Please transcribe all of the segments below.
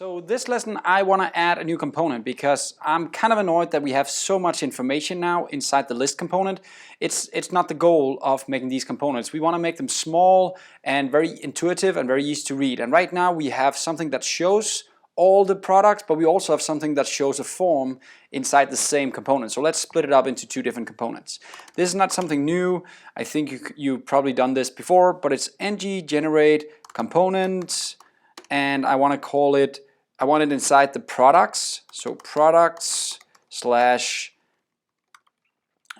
So this lesson I want to add a new component because I'm kind of annoyed that we have so much information now inside the list component. It's not the goal of making these components. We want to make them small and very intuitive and very easy to read. And right now we have something that shows all the products, but we also have something that shows a form inside the same component. So let's split it up into two different components. This is not something new. I think you've probably done this before, but it's ng generate components. And I want to call it, I want it inside the products. So products slash,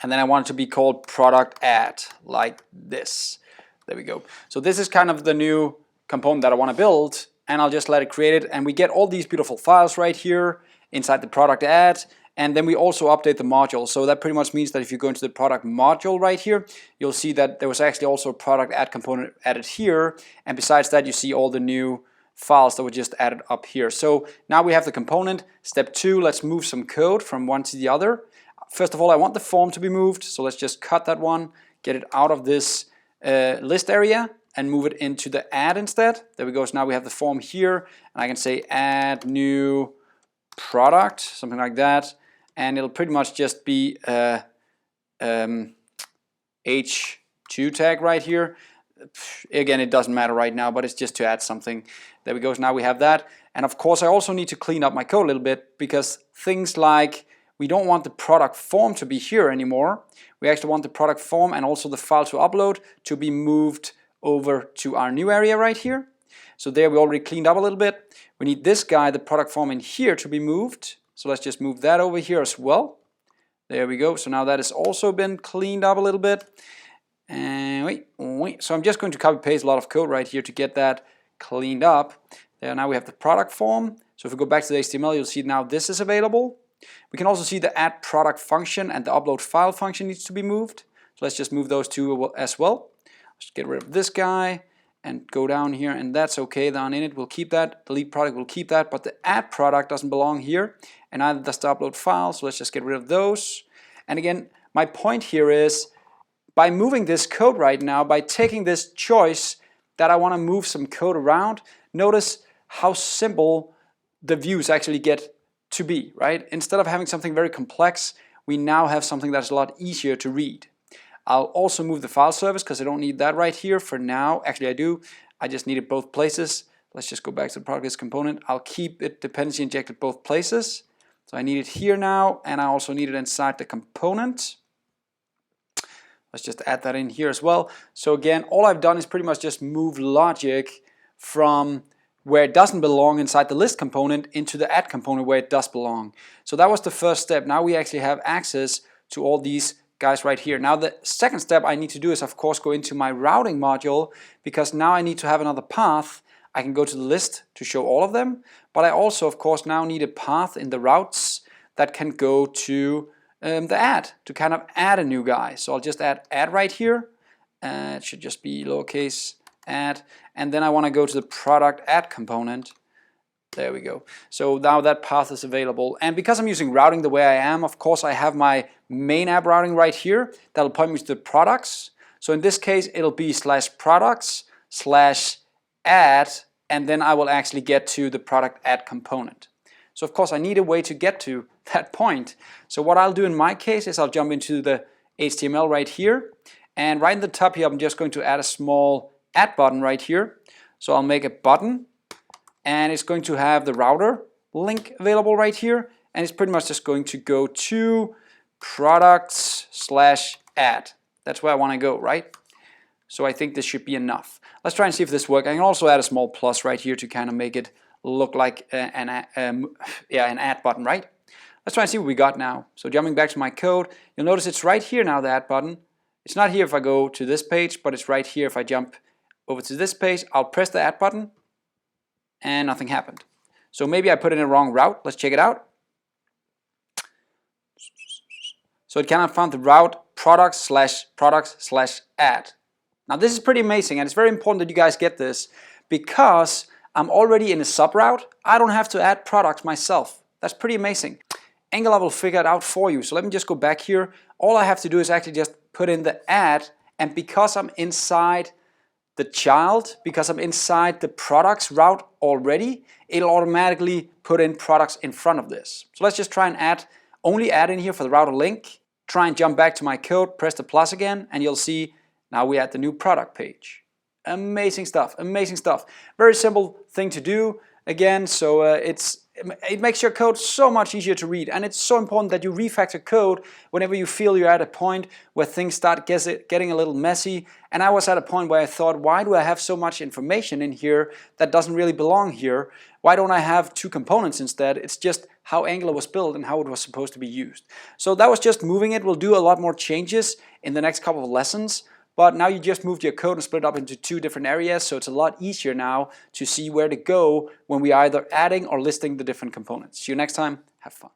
and then I want it to be called product add, like this. There we go. So this is kind of the new component that I want to build, and I'll just let it create it. And we get all these beautiful files right here inside the product add. And then we also update the module. So that pretty much means that if you go into the product module right here, you'll see that there was actually also a product add component added here. And besides that, you see all the new files that were just added up here. So now we have the component. Step 2, let's move some code from one to the other. First of all, I want the form to be moved, so let's just cut that one, get it out of this list area and move it into the add instead. There we go. So now we have the form here, and I can say add new product, something like that, and it'll pretty much just be a H2 tag right here. Again, it doesn't matter right now, but it's just to add something. There we go. So now we have that. And of course, I also need to clean up my code a little bit, because things like we don't want the product form to be here anymore. We actually want the product form and also the file to upload to be moved over to our new area right here. So there we already cleaned up a little bit. We need this guy, the product form in here, to be moved. So let's just move that over here as well. There we go. So now that has also been cleaned up a little bit. And wait. So I'm just going to copy paste a lot of code right here to get that cleaned up. There, now we have the product form. So if we go back to the HTML, you'll see now this is available. We can also see the add product function and the upload file function needs to be moved. So let's just move those two as well. Let's get rid of this guy and go down here, and that's okay. Down in it, we'll keep that. Delete product, we'll keep that, but the add product doesn't belong here, and neither does the upload file. So let's just get rid of those. And again, my point here is, by moving this code right now, by taking this choice that I want to move some code around, notice how simple the views actually get to be, right? Instead of having something very complex, we now have something that's a lot easier to read. I'll also move the file service because I don't need that right here for now. Actually, I do. I just need it both places. Let's just go back to the product list component. I'll keep it dependency injected both places. So I need it here now, and I also need it inside the component. Let's just add that in here as well. So again, all I've done is pretty much just move logic from where it doesn't belong inside the list component into the add component where it does belong. So that was the first step. Now we actually have access to all these guys right here. Now the second step I need to do is, of course, go into my routing module, because now I need to have another path. I can go to the list to show all of them, but I also, of course, now need a path in the routes that can go to the add, to kind of add a new guy. So I'll just add right here. It should just be lowercase add, and then I want to go to the product add component. There we go. So now that path is available, and because I'm using routing the way I am, of course I have my main app routing right here that'll point me to the products. So in this case it'll be /products/add, and then I will actually get to the product add component. So of course I need a way to get to that point. So what I'll do in my case is I'll jump into the HTML right here, and right in the top here I'm just going to add a small add button right here. So I'll make a button, and it's going to have the router link available right here, and it's pretty much just going to go to products/add. That's where I want to go, right? So I think this should be enough. Let's try and see if this works. I can also add a small plus right here to kind of make it look like an add button, right? Let's try and see what we got now. So jumping back to my code, you'll notice it's right here now, the add button. It's not here if I go to this page, but it's right here if I jump over to this page. I'll press the add button, and nothing happened. So maybe I put in a wrong route. Let's check it out. So it cannot find the route products/add. Now this is pretty amazing, and it's very important that you guys get this, because I'm already in a sub-route. I don't have to add products myself. That's pretty amazing. Angular will figure it out for you. So let me just go back here. All I have to do is actually just put in the add, and because I'm inside the child, because I'm inside the products route already, it'll automatically put in products in front of this. So let's just try and only add in here for the router link. Try and jump back to my code, press the plus again, and you'll see now we add the new product page. Amazing stuff, amazing stuff. Very simple thing to do again, so it makes your code so much easier to read, and it's so important that you refactor code whenever you feel you're at a point where things start getting a little messy. And I was at a point where I thought, why do I have so much information in here that doesn't really belong here? Why don't I have two components instead? It's just how Angular was built and how it was supposed to be used. So that was just moving it. We'll do a lot more changes in the next couple of lessons. But now you just moved your code and split it up into two different areas, so it's a lot easier now to see where to go when we're either adding or listing the different components. See you next time. Have fun.